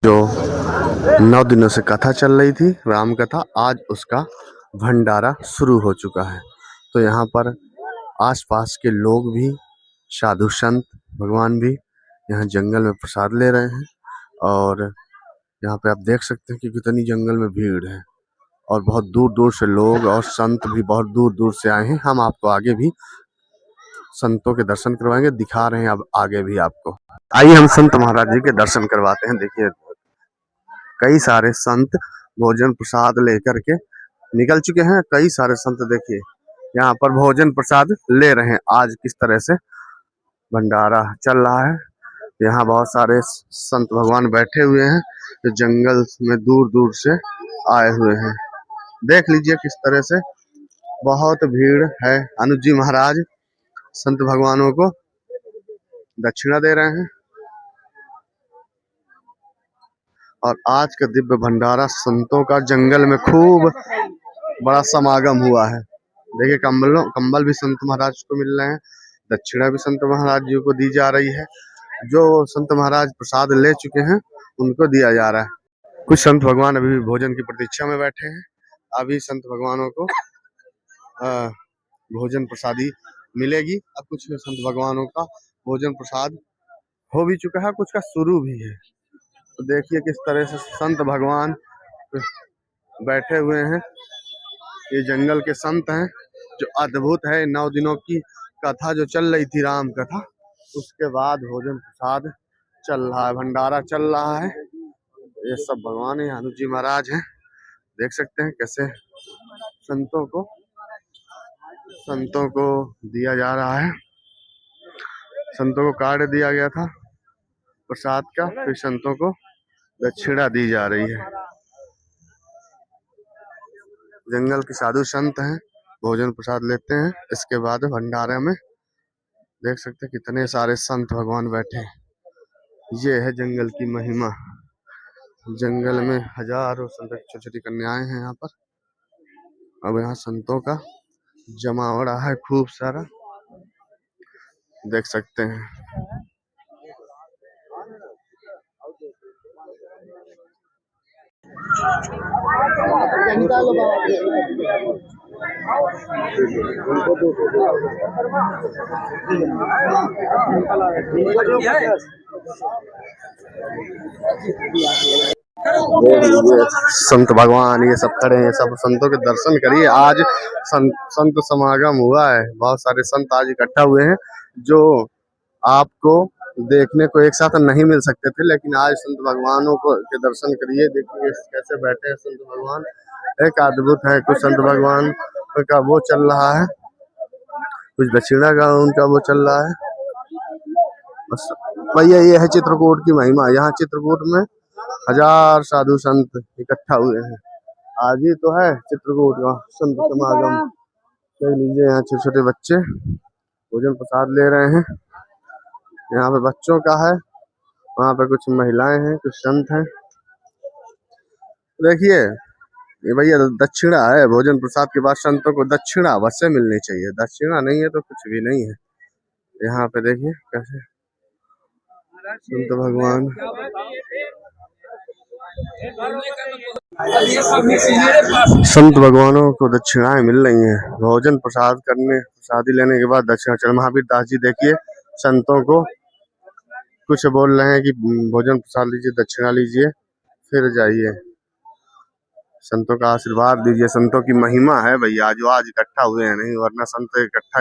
जो 9 दिनों से कथा चल रही थी, राम कथा, आज उसका भंडारा शुरू हो चुका है। तो यहाँ पर आसपास के लोग भी, साधु संत भगवान भी यहाँ जंगल में प्रसाद ले रहे हैं। और यहाँ पे आप देख सकते हैं कि कितनी जंगल में भीड़ है और बहुत दूर दूर से लोग और संत भी बहुत दूर दूर से आए हैं। हम आपको आगे भी संतों के दर्शन करवाएंगे, दिखा रहे हैं अब आगे भी आपको। आइए हम संत महाराज जी के दर्शन करवाते हैं। देखिए कई सारे संत भोजन प्रसाद लेकर के निकल चुके हैं। कई सारे संत देखिए यहाँ पर भोजन प्रसाद ले रहे हैं। आज किस तरह से भंडारा चल रहा है। यहाँ बहुत सारे संत भगवान बैठे हुए हैं जो जंगल में दूर दूर से आए हुए हैं। देख लीजिए किस तरह से बहुत भीड़ है। अनुज जी महाराज संत भगवानों को दक्षिणा दे रहे हैं और आज का दिव्य भंडारा संतों का जंगल में खूब बड़ा समागम हुआ है। देखिए कंबल भी संत महाराज को मिल रहे हैं, दक्षिणा भी संत महाराज जी को दी जा रही है। जो संत महाराज प्रसाद ले चुके हैं उनको दिया जा रहा है। कुछ संत भगवान अभी भी भोजन की प्रतीक्षा में बैठे हैं। अभी संत भगवानों को भोजन प्रसादी मिलेगी। अब कुछ संत भगवानों का भोजन प्रसाद हो भी चुका है, कुछ का शुरू भी है। तो देखिए किस तरह से संत भगवान बैठे हुए हैं। ये जंगल के संत हैं जो अद्भुत है। 9 दिनों की कथा जो चल रही थी, राम कथा, उसके बाद भोजन प्रसाद चल रहा है, भंडारा चल रहा है। ये सब भगवान है, अनुज जी महाराज हैं। देख सकते हैं कैसे संतों को दिया जा रहा है। संतों को कार्ड दिया गया था प्रसाद का, फिर संतों को दक्षिणा दी जा रही है। जंगल के साधु संत हैं, भोजन प्रसाद लेते हैं। इसके बाद भंडारे में देख सकते हैं कितने सारे संत भगवान बैठे हैं। ये है जंगल की महिमा। जंगल में हजारों संत, छोटी छोटी कन्याएं हैं यहाँ पर। अब यहाँ संतों का जमावड़ा है खूब सारा, देख सकते हैं। संत भगवान ये सब खड़े हैं, सब संतों के दर्शन करिए। आज संत समागम हुआ है, बहुत सारे संत आज इकट्ठा हुए हैं जो आपको देखने को एक साथ नहीं मिल सकते थे, लेकिन आज संत भगवानों को के दर्शन करिए। देखिए कैसे बैठे हैं संत भगवान, एक अद्भुत है। कुछ संत भगवान का वो चल रहा है, कुछ दक्षिणा का उनका वो चल रहा है। बस भैया ये है चित्रकूट की महिमा। यहाँ चित्रकूट में हजार साधु संत इकट्ठा हुए हैं। आज ही तो है चित्रकूट का संत समागम। देख लीजिए यहाँ छोटे छोटे बच्चे भोजन प्रसाद ले रहे हैं। यहाँ पे बच्चों का है, वहाँ पे कुछ महिलाएं हैं, कुछ संत हैं। देखिए ये भैया दक्षिणा है। भोजन प्रसाद के बाद संतों को दक्षिणा अवश्य मिलनी चाहिए। दक्षिणा नहीं है तो कुछ भी नहीं है। यहाँ पे देखिए कैसे संत भगवान संत भगवानों को दक्षिणाएं मिल रही हैं। भोजन प्रसादी लेने के बाद दक्षिणा। महावीर दास जी देखिए संतों को कुछ बोल रहे हैं कि भोजन प्रसाद लीजिए, दक्षिणा लीजिए, फिर जाइए, संतों का आशीर्वाद दीजिए। संतों की महिमा है भैया जो आज इकट्ठा हुए हैं, नहीं वरना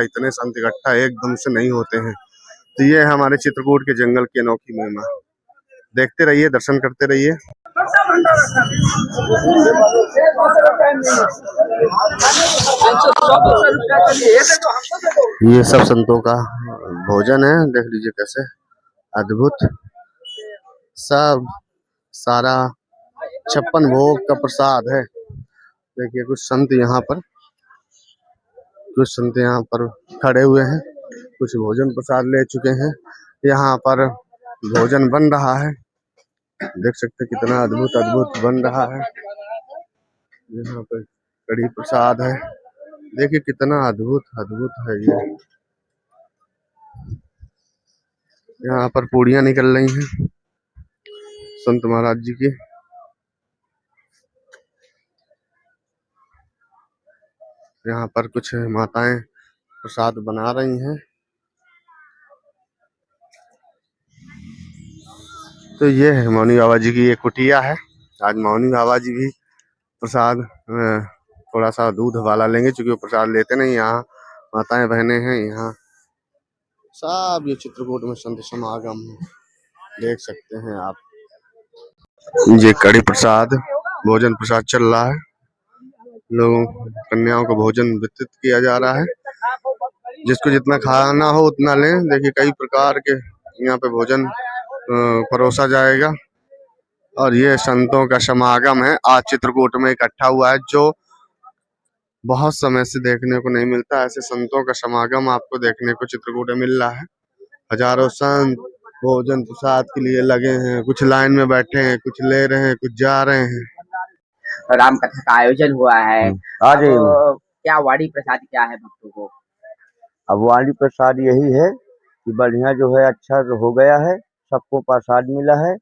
इतने संत इकट्ठा एकदम से नहीं होते हैं। तो ये है हमारे चित्रकूट के जंगल की अनोखी महिमा। देखते रहिए, दर्शन करते रहिए। ये सब संतों का भोजन है, देख लीजिए कैसे अद्भुत सब सारा 56 भोग का प्रसाद है। देखिए कुछ संत यहाँ पर खड़े हुए हैं, कुछ भोजन प्रसाद ले चुके हैं। यहाँ पर भोजन बन रहा है, देख सकते हैं कितना अद्भुत बन रहा है। यहाँ पर कड़ी प्रसाद है, देखिए कितना अद्भुत है ये। यहाँ पर पूड़ियाँ निकल रही हैं, संत महाराज जी की। यहाँ पर कुछ माताएं प्रसाद बना रही हैं। तो ये है मौनी बाबा जी की ये कुटिया है। आज मौनी बाबा जी भी प्रसाद थोड़ा सा दूध वाला लेंगे, क्योंकि वो प्रसाद लेते नहीं। यहाँ माताएं बहनें हैं, यहाँ सब ये चित्रकूट में संत समागम देख सकते हैं आप। ये कड़ी प्रसाद भोजन प्रसाद चल रहा है, लोगों कन्याओं को भोजन वितरित किया जा रहा है। जिसको जितना खाना हो उतना लें। देखिए कई प्रकार के यहाँ पे भोजन परोसा जाएगा। और ये संतों का समागम है, आज चित्रकूट में इकट्ठा हुआ है, जो बहुत समय से देखने को नहीं मिलता। ऐसे संतों का समागम आपको देखने को चित्रकूट में मिल रहा है। हजारों संत भोजन प्रसाद के लिए लगे हैं, कुछ लाइन में बैठे हैं, कुछ ले रहे हैं, कुछ जा रहे हैं। राम कथा का आयोजन हुआ है आज। क्या वाणी प्रसाद क्या है भक्तों को? अब वाणी प्रसाद यही है कि बढ़िया जो है अच्छा हो गया है, सबको प्रसाद मिला है,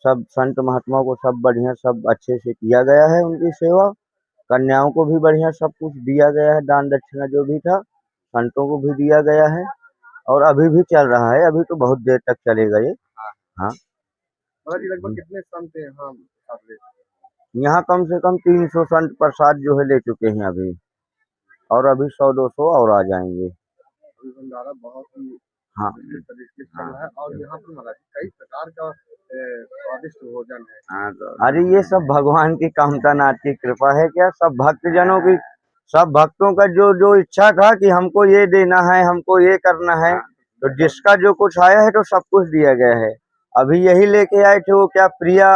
सब संत महात्मा को सब बढ़िया सब अच्छे से किया गया है, उनकी सेवा। कन्याओं को भी बढ़िया सब कुछ दिया गया है, दान दक्षिणा जो भी था संतों को भी दिया गया है। और अभी भी चल रहा है, अभी तो बहुत देर तक चलेगा ये। हाँ लगभग कितने संत हैं यहाँ? कम से कम 300 संत प्रसाद जो है ले चुके हैं अभी, और अभी 100-200 और आ जाएंगे। भंडारा बहुत ही हाँ तरीके से चल रहा है। और यहाँ पर महाराज कई प्रकार का स्वादिष्ट भोजन है। अरे ये सब भगवान की कामता नाथ की कृपा है। क्या सब भक्तजनों की, सब भक्तों का जो जो इच्छा था कि हमको ये देना है, हमको ये करना है, तो जिसका जो कुछ आया है तो सब कुछ दिया गया है। अभी यही लेके आए थे वो क्या प्रिया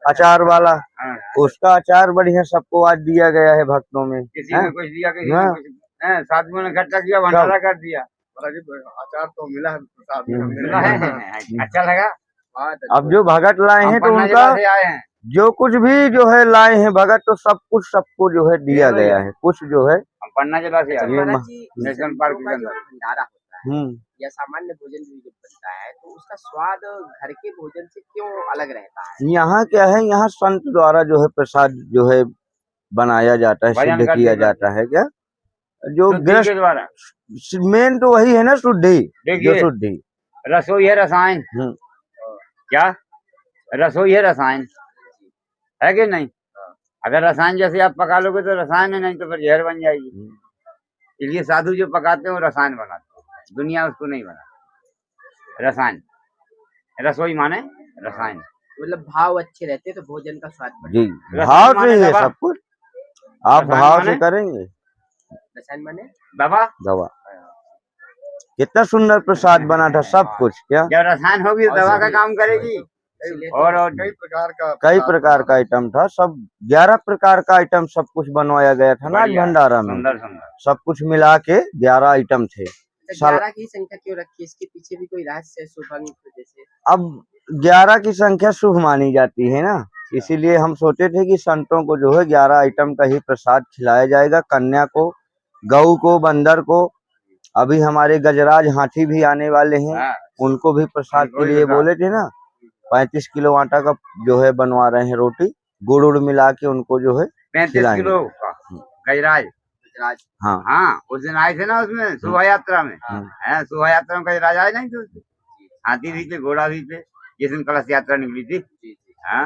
अचार वाला, उसका अचार बढ़िया सबको आज दिया गया है भक्तों में। किसी ने कुछ दिया, किसी ने कुछ, साधुओं ने इकट्ठा किया, भंडारा कर दिया। अचार तो मिला है, प्रसाद मिला है। अच्छा लगा। अब जो भगत लाए हैं तो उनका जो कुछ भी जो है लाए हैं भगत, तो सब कुछ सबको जो है दिया गया है। कुछ जो है पन्ना जिला से नेशनल पार्क के अंदर भंडारा होता है या सामान्य भोजन भी जब बनता है तो उसका स्वाद घर के भोजन से क्यों अलग रहता है? यहाँ क्या है, यहाँ संत द्वारा जो है प्रसाद जो है बनाया जाता है, शुद्ध किया जाता है। क्या जो गृहस्थ मेन तो वही है ना, शुद्धि। जो शुद्धि रसोई है रसायन। क्या रसोई है रसायन है कि नहीं? अगर रसायन जैसे आप पका लोगे तो रसायन है, नहीं तो फिर जहर बन जाएगी। इसलिए साधु जो पकाते हैं वो रसायन बनाते हैं, दुनिया उसको नहीं बनाती। रसायन, रसोई माने रसायन। मतलब भाव अच्छे रहते तो भोजन का स्वाद जी, भाव से है सब कुछ। आप भाव से करेंगे। रसायन माने दवा। दवा कितना सुंदर प्रसाद बना था सब कुछ। क्या जब रसायन होगी तो दवा का काम करेगी। और कई प्रकार का आइटम था, सब 11 प्रकार का आइटम सब कुछ बनवाया गया था ना आज भंडारा में। सब कुछ मिला के 11 आइटम थे। 11 की संख्या क्यों रखी? इसके पीछे भी कोई रहस्य है शुभ जैसे? अब 11 की संख्या शुभ मानी जाती है ना, इसीलिए हम सोचे थे कि संतों को जो है 11 आइटम का ही प्रसाद खिलाया जाएगा। कन्या को, गऊ को, बंदर को। अभी हमारे गजराज हाथी भी आने वाले हैं, उनको भी प्रसाद के लिए बोले थे ना। 35 किलो आटा का जो है बनवा रहे हैं रोटी, गुड़ उड़ मिला के उनको जो है 35 किलो गजराज। हाँ हाँ, उस दिन आए थे ना उसमें शोभा यात्रा में। शोभा यात्रा में गजराज आए नहीं थे, हाथी भी थे, घोड़ा भी थे, जिस दिन कलश यात्रा निकली थी। हाँ